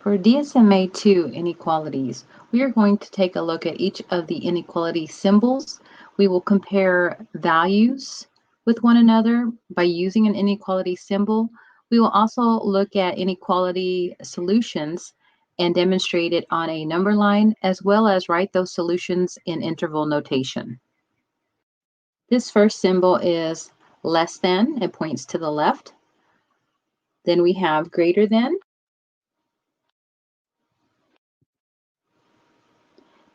For DSMA2 inequalities, we are going to take a look at each of the inequality symbols. We will compare values with one another by using an inequality symbol. We will also look at inequality solutions and demonstrate it on a number line, as well as write those solutions in interval notation. This first symbol is less than, it points to the left. Then we have greater than.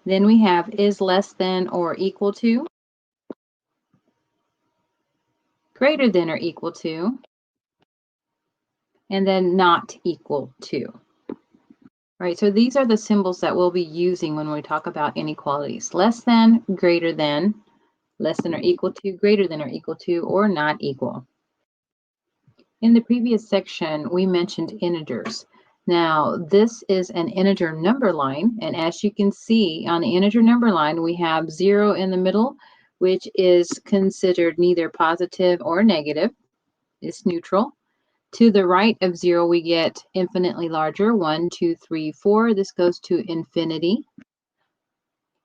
Then we have is less than or equal to, greater than or equal to, and then not equal to. Right, so these are the symbols that we'll be using when we talk about inequalities. Less than, greater than, less than or equal to, greater than or equal to, or not equal. In the previous section, we mentioned integers. Now, this is an integer number line, and as you can see on the integer number line, we have 0 in the middle, which is considered neither positive or negative. It's neutral. To the right of 0, we get infinitely larger, 1, 2, 3, 4. This goes to infinity.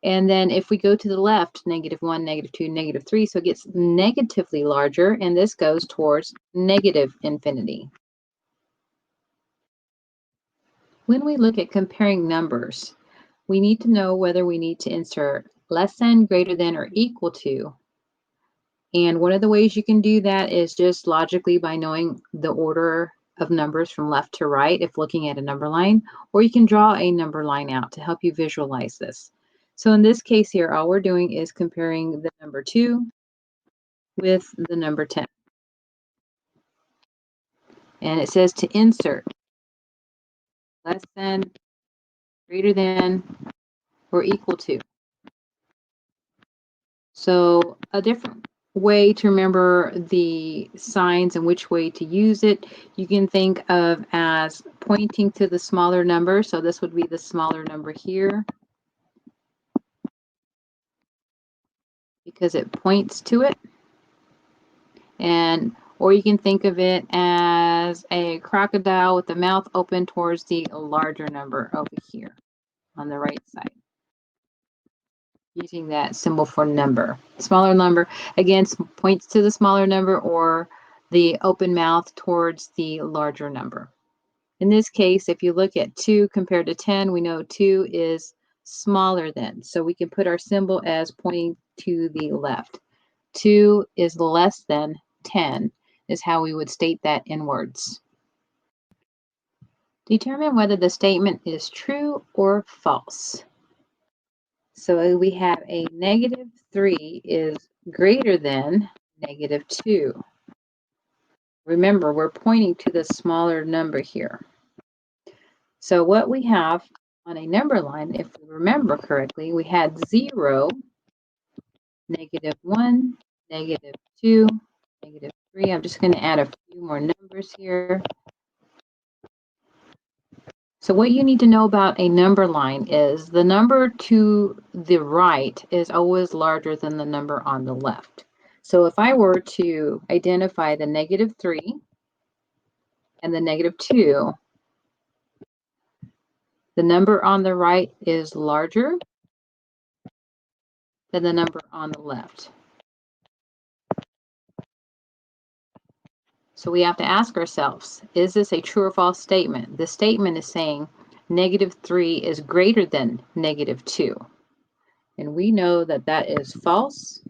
And then if we go to the left, -1, -2, -3, so it gets negatively larger, and this goes towards negative infinity. When we look at comparing numbers, we need to know whether we need to insert less than, greater than, or equal to. And one of the ways you can do that is just logically by knowing the order of numbers from left to right if looking at a number line, or you can draw a number line out to help you visualize this. So in this case here, all we're doing is comparing the number 2 with the number 10. And it says to insert less than, greater than, or equal to. So a different way to remember the signs and which way to use it, you can think of as pointing to the smaller number. So this would be the smaller number here because it points to it. Or you can think of it as a crocodile with the mouth open towards the larger number over here on the right side, using that symbol for number. Smaller number, again, points to the smaller number, or the open mouth towards the larger number. In this case, if you look at 2 compared to 10, we know 2 is smaller than. So we can put our symbol as pointing to the left. 2 is less than 10 is how we would state that in words. Determine whether the statement is true or false. So we have a -3 is greater than -2. Remember, we're pointing to the smaller number here. So what we have on a number line, if we remember correctly, we had 0, -1, -2, -3. I'm just going to add a few more numbers here. So what you need to know about a number line is the number to the right is always larger than the number on the left. So if I were to identify the -3 and the -2, the number on the right is larger than the number on the left. So we have to ask ourselves, is this a true or false statement? The statement is saying -3 is greater than -2. And we know that that is false.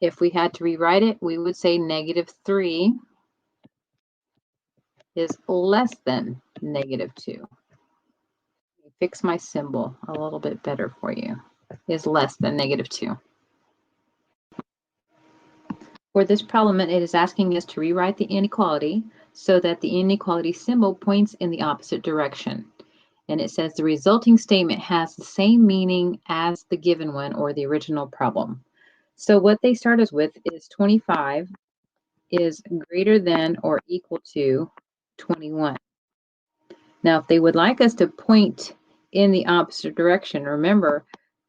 If we had to rewrite it, we would say -3 is less than -2. Let me fix my symbol a little bit better for you. Is less than -2. For this problem, it is asking us to rewrite the inequality so that the inequality symbol points in the opposite direction. And it says the resulting statement has the same meaning as the given one or the original problem. So what they start us with is 25 is greater than or equal to 21. Now, if they would like us to point in the opposite direction, remember,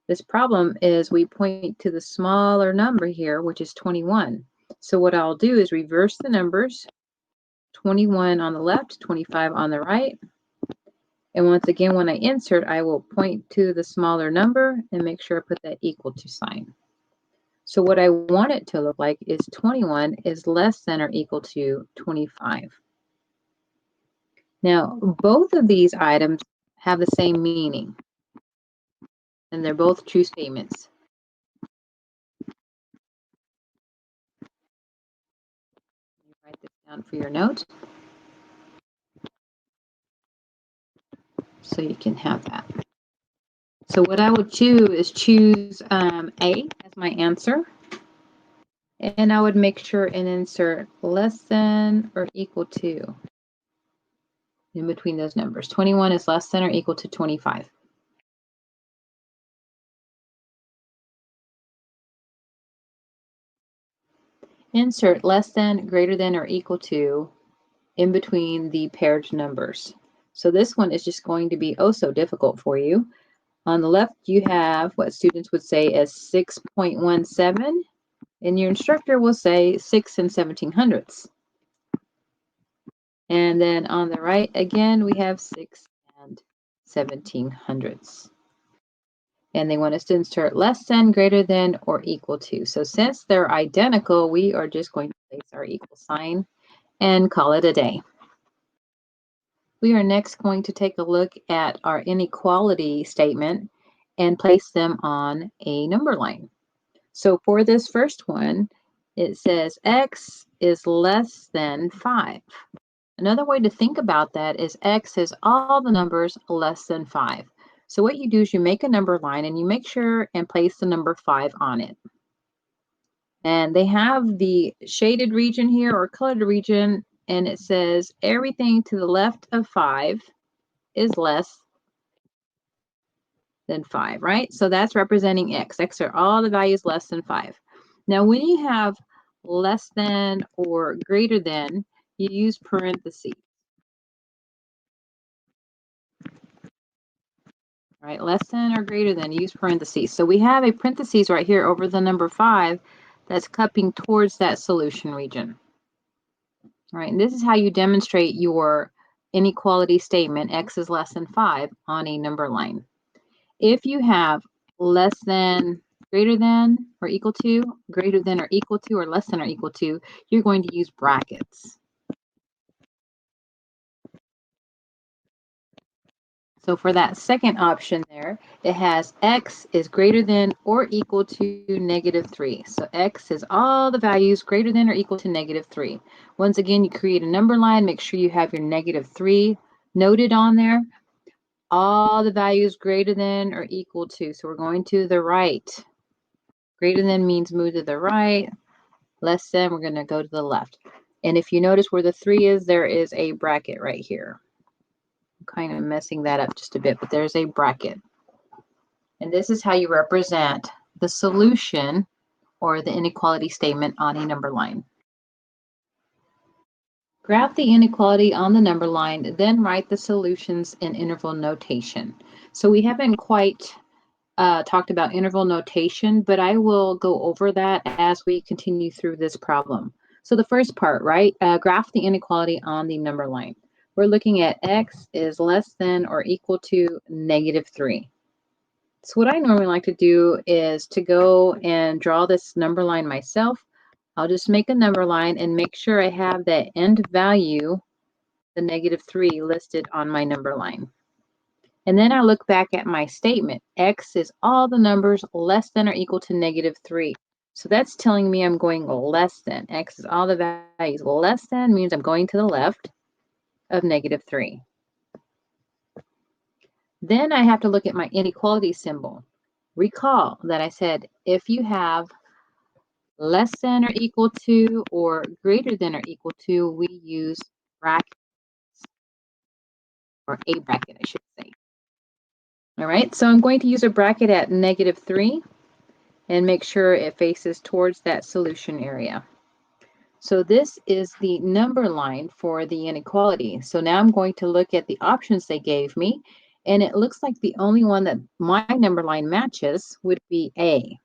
this problem is we point to the smaller number here, which is 21. So what I'll do is reverse the numbers, 21 on the left, 25 on the right. And once again, when I insert, I will point to the smaller number and make sure I put that equal to sign. So what I want it to look like is 21 is less than or equal to 25. Now, both of these items have the same meaning, and they're both true statements. Write this down for your note so you can have that. So what I would choose is choose A as my answer. And I would make sure and insert less than or equal to in between those numbers. 21 is less than or equal to 25. Insert less than, greater than, or equal to in between the paired numbers. So this one is just going to be oh so difficult for you. On the left, you have what students would say as 6.17, and your instructor will say 6 and 1700ths. And then on the right, again, we have 6 and 1700ths. And they want us to insert less than, greater than, or equal to. So since they're identical, we are just going to place our equal sign and call it a day. We are next going to take a look at our inequality statement and place them on a number line. So for this first one, it says x is less than 5. Another way to think about that is x is all the numbers less than 5. So what you do is you make a number line and you make sure and place the number 5 on it. And they have the shaded region here or colored region, and it says everything to the left of 5 is less than 5, right? So that's representing x. X are all the values less than 5. Now, when you have less than or greater than, you use parentheses. Right, less than or greater than, use parentheses. So we have a parentheses right here over the number 5 that's cupping towards that solution region. All right, and this is how you demonstrate your inequality statement, x is less than 5, on a number line. If you have less than, greater than, or equal to, greater than or equal to, or less than or equal to, you're going to use brackets. So for that second option there, it has x is greater than or equal to -3. So x is all the values greater than or equal to -3. Once again, you create a number line, make sure you have your -3 noted on there. All the values greater than or equal to. So we're going to the right. Greater than means move to the right. Less than, we're going to go to the left. And if you notice where the 3 is, there is a bracket right here. I'm kind of messing that up just a bit, but there's a bracket. And this is how you represent the solution or the inequality statement on a number line. Graph the inequality on the number line, then write the solutions in interval notation. So we haven't quite talked about interval notation, but I will go over that as we continue through this problem. So the first part, right? Graph the inequality on the number line. We're looking at x is less than or equal to -3. So what I normally like to do is to go and draw this number line myself. I'll just make a number line and make sure I have that end value, the -3, listed on my number line. And then I look back at my statement. X is all the numbers less than or equal to -3. So that's telling me I'm going less than. X is all the values less than means I'm going to the left of -3. Then I have to look at my inequality symbol. Recall that I said if you have less than or equal to or greater than or equal to, we use brackets, or a bracket, I should say. All right, so I'm going to use a bracket at -3 and make sure it faces towards that solution area. So this is the number line for the inequality. So now I'm going to look at the options they gave me, and it looks like the only one that my number line matches would be A.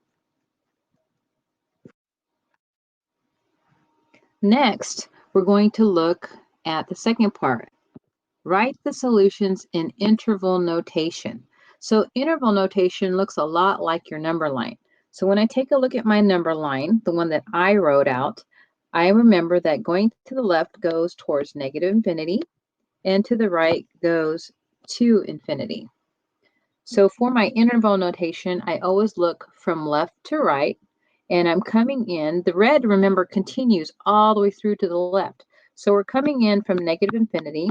Next, we're going to look at the second part. Write the solutions in interval notation. So interval notation looks a lot like your number line. So when I take a look at my number line, the one that I wrote out, I remember that going to the left goes towards negative infinity and to the right goes to infinity. So for my interval notation, I always look from left to right, and I'm coming in. The red, remember, continues all the way through to the left. So we're coming in from negative infinity,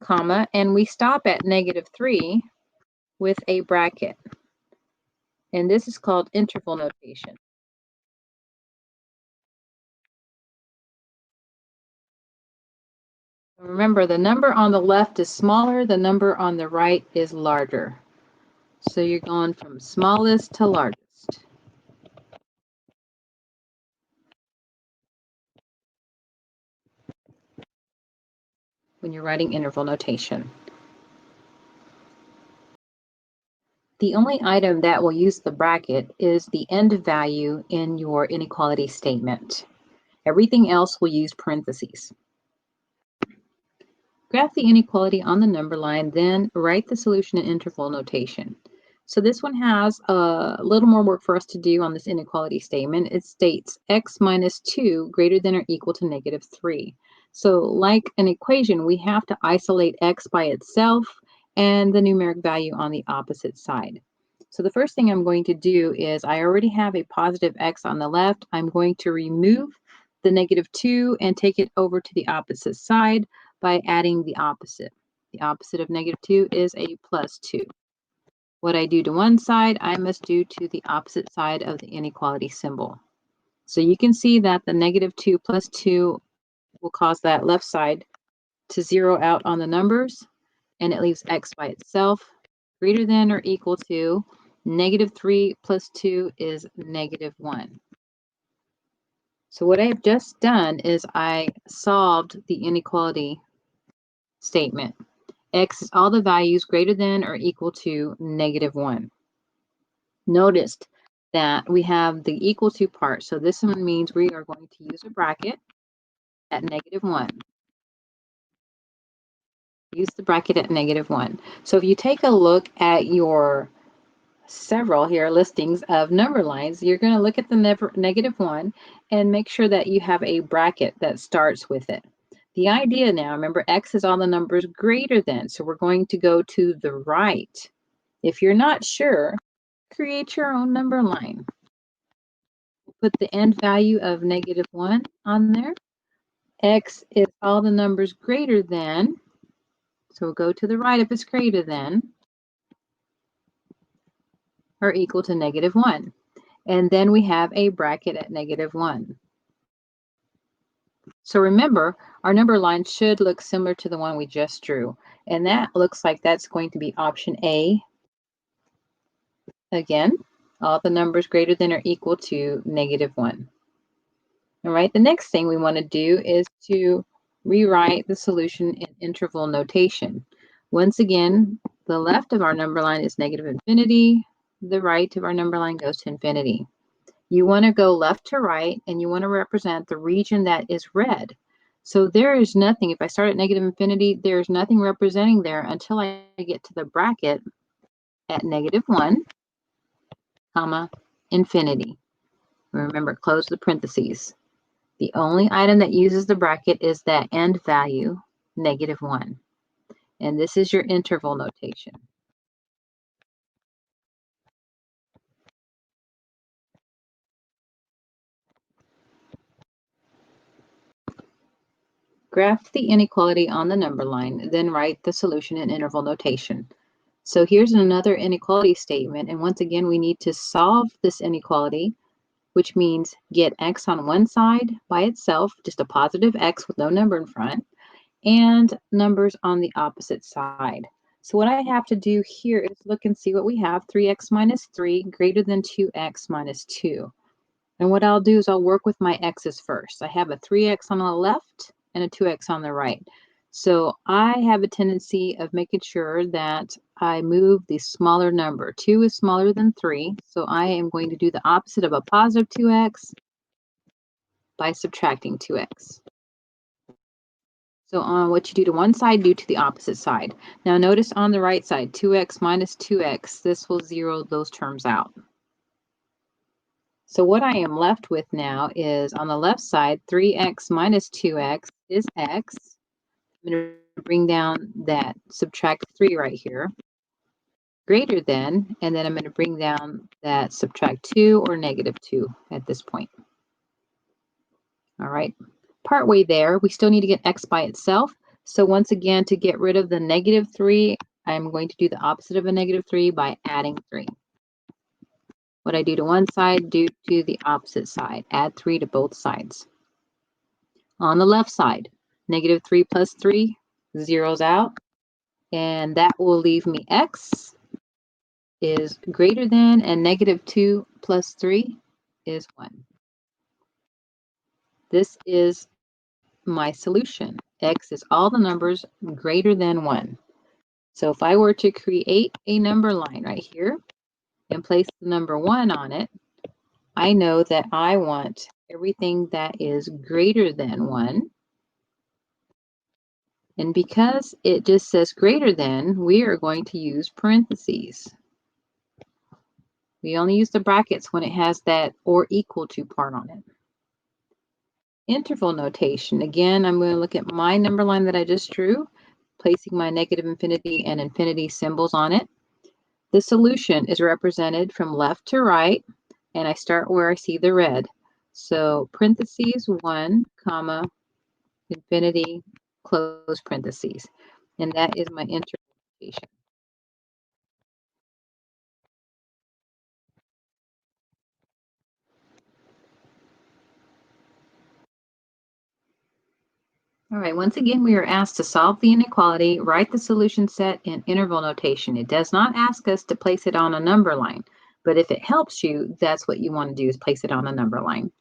comma, and we stop at -3 with a bracket. And this is called interval notation. Remember, the number on the left is smaller, the number on the right is larger. So you're going from smallest to largest when you're writing interval notation. The only item that will use the bracket is the end value in your inequality statement. Everything else will use parentheses. Graph the inequality on the number line, then write the solution in interval notation. So this one has a little more work for us to do on this inequality statement. It states x minus 2 greater than or equal to -3. So like an equation, we have to isolate x by itself and the numeric value on the opposite side. So the first thing I'm going to do is I already have a positive x on the left. I'm going to remove the -2 and take it over to the opposite side by adding the opposite. The opposite of -2 is a +2. What I do to one side, I must do to the opposite side of the inequality symbol. So you can see that the -2 plus 2 will cause that left side to zero out on the numbers, and it leaves x by itself greater than or equal to -3 plus 2 is -1. So what I have just done is I solved the inequality statement. X is all the values greater than or equal to -1. Notice that we have the equal to part. So this one means we are going to use a bracket at -1. Use the bracket at -1. So if you take a look at your several here listings of number lines, you're going to look at the -1 and make sure that you have a bracket that starts with it. The idea now, remember, x is all the numbers greater than, so we're going to go to the right. If you're not sure, create your own number line. Put the end value of -1 on there. X is all the numbers greater than, so we'll go to the right if it's greater than or equal to -1. And then we have a bracket at -1. So remember, our number line should look similar to the one we just drew. And that looks like that's going to be option A. Again, all the numbers greater than or equal to -1. All right, the next thing we want to do is to rewrite the solution in interval notation. Once again, the left of our number line is -infinity. The right of our number line goes to infinity. You want to go left to right, and you want to represent the region that is red. So there is nothing, if I start at -infinity, there's nothing representing there until I get to the bracket at -1, comma, infinity. Remember, close the parentheses. The only item that uses the bracket is that end value, -1. And this is your interval notation. Graph the inequality on the number line, then write the solution in interval notation. So here's another inequality statement. And once again, we need to solve this inequality, which means get x on one side by itself, just a positive x with no number in front, and numbers on the opposite side. So what I have to do here is look and see what we have. 3x minus 3 greater than 2x minus 2. And what I'll do is I'll work with my x's first. I have a 3x on the left and a 2x on the right. So I have a tendency of making sure that I move the smaller number. 2 is smaller than 3, so I am going to do the opposite of a positive 2x by subtracting 2x. So on what you do to one side, do to the opposite side. Now notice on the right side, 2x minus 2x, this will zero those terms out. So what I am left with now is on the left side, 3x minus 2x is x. I'm going to bring down that subtract 3 right here, greater than, and then I'm going to bring down that subtract 2 or negative 2 at this point. All right, partway there, we still need to get x by itself. So once again, to get rid of the negative 3, I'm going to do the opposite of a negative 3 by adding 3. What I do to one side, do to the opposite side. Add 3 to both sides. On the left side, negative 3 plus 3 zeros out, and that will leave me x is greater than, and negative 2 plus 3 is 1. This is my solution. X is all the numbers greater than 1. So if I were to create a number line right here and place the number 1 on it, I know that I want everything that is greater than 1. And because it just says greater than, we are going to use parentheses. We only use the brackets when it has that or equal to part on it. Interval notation. Again, I'm going to look at my number line that I just drew, placing my negative infinity and infinity symbols on it. The solution is represented from left to right, and I start where I see the red. So parentheses 1, comma, infinity, close parentheses. And that is my interval notation. All right, once again, we are asked to solve the inequality, write the solution set in interval notation. It does not ask us to place it on a number line, but if it helps you, that's what you want to do, is place it on a number line.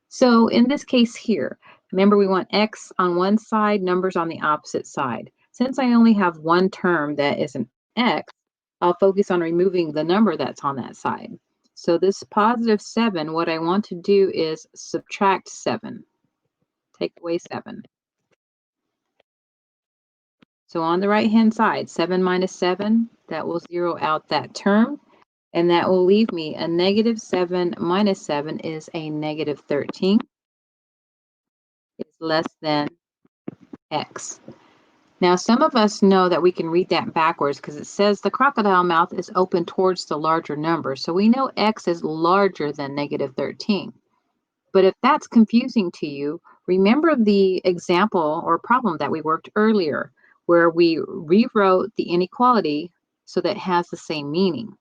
So in this case here, remember we want x on one side, numbers on the opposite side. Since I only have one term that is an x, I'll focus on removing the number that's on that side. So this positive 7, what I want to do is subtract 7. Take away 7. So on the right-hand side, 7 minus 7, that will zero out that term, and that will leave me a negative 7 minus 7 is a negative 13. It's less than x. Now, some of us know that we can read that backwards because it says the crocodile mouth is open towards the larger number. So we know x is larger than negative 13. But if that's confusing to you, remember the example or problem that we worked earlier, where we rewrote the inequality so that it has the same meaning.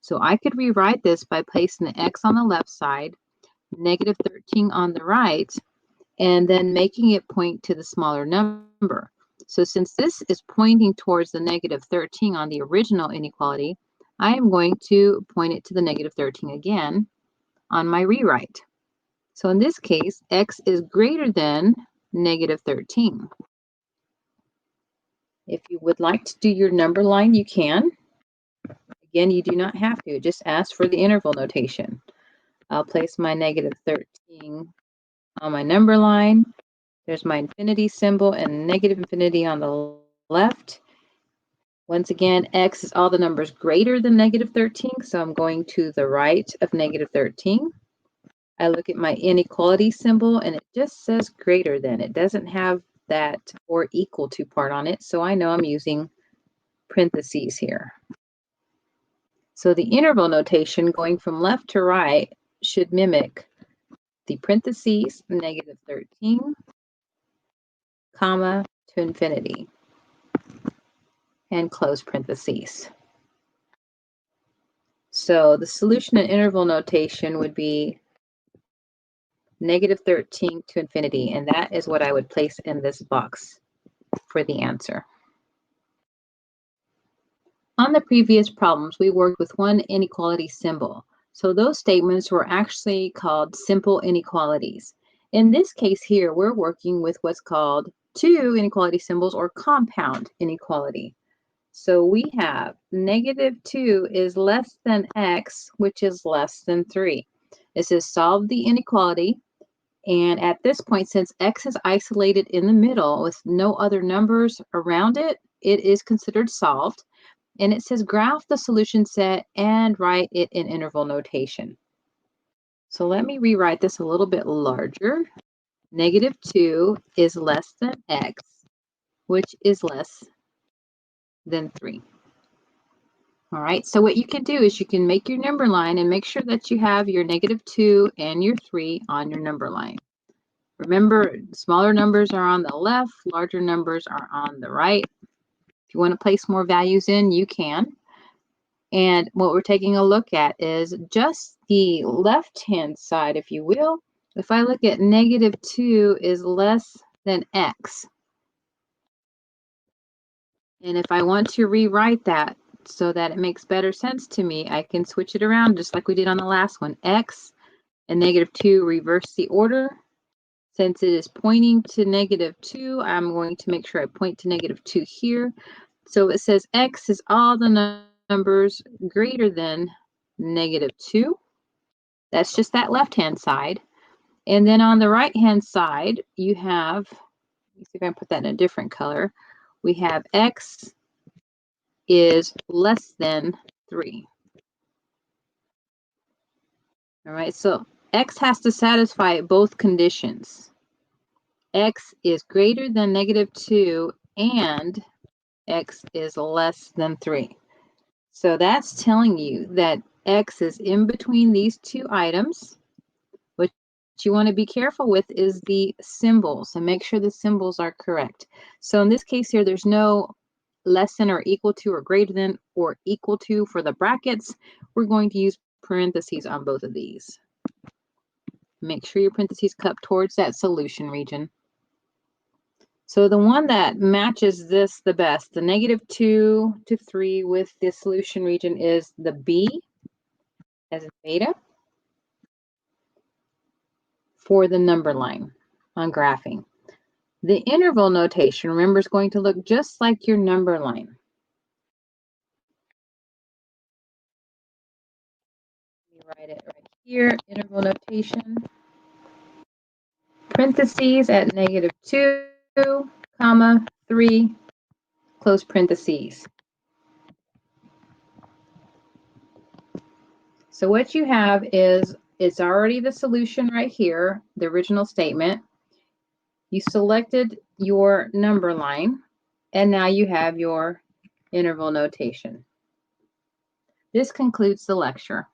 So I could rewrite this by placing the x on the left side, negative 13 on the right, and then making it point to the smaller number. So since this is pointing towards the negative 13 on the original inequality, I am going to point it to the negative 13 again on my rewrite. So in this case, x is greater than negative 13. If you would like to do your number line, you can. Again, you do not have to. Just ask for the interval notation. I'll place my negative 13 on my number line. There's my infinity symbol and negative infinity on the left. Once again, x is all the numbers greater than negative 13, so I'm going to the right of negative 13. I look at my inequality symbol and it just says greater than. It doesn't have that or equal to part on it, so I know I'm using parentheses here. So the interval notation going from left to right should mimic the parentheses, negative 13, comma, to infinity, and close parentheses. So the solution in interval notation would be negative 13 to infinity, and that is what I would place in this box for the answer. On the previous problems, we worked with one inequality symbol. So those statements were actually called simple inequalities. In this case here, we're working with what's called two inequality symbols or compound inequality. So we have negative 2 is less than x, which is less than 3. It says solve the inequality. And at this point, since x is isolated in the middle with no other numbers around it, it is considered solved. And it says graph the solution set and write it in interval notation. So let me rewrite this a little bit larger. -2 is less than x, which is less than 3. All right, so what you can do is you can make your number line and make sure that you have your -2 and your 3 on your number line. Remember, smaller numbers are on the left, larger numbers are on the right. If you want to place more values in, you can. And what we're taking a look at is just the left-hand side, if you will. If I look at -2 is less than x, and if I want to rewrite that so that it makes better sense to me, I can switch it around just like we did on the last one. X and -2 reverse the order. Since it is pointing to -2, I'm going to make sure I point to -2 here. So it says x is all the numbers greater than -2. That's just that left-hand side. And then on the right-hand side, you have, let me see if I can put that in a different color. We have x is less than 3. All right, so x has to satisfy both conditions. X is greater than -2 and x is less than 3. So that's telling you that x is in between these two items. What you want to be careful with is the symbols and make sure the symbols are correct. So in this case here, there's no less than or equal to or greater than or equal to for the brackets. We're going to use parentheses on both of these. Make sure your parentheses cup towards that solution region. So the one that matches this the best, the -2 to 3 with the solution region, is the B, as in beta, for the number line on graphing. The interval notation, remember, is going to look just like your number line. Let me write it right here, interval notation. Parentheses at -2, comma, 3, close parentheses. So what you have is, it's already the solution right here, the original statement. You selected your number line, and now you have your interval notation. This concludes the lecture.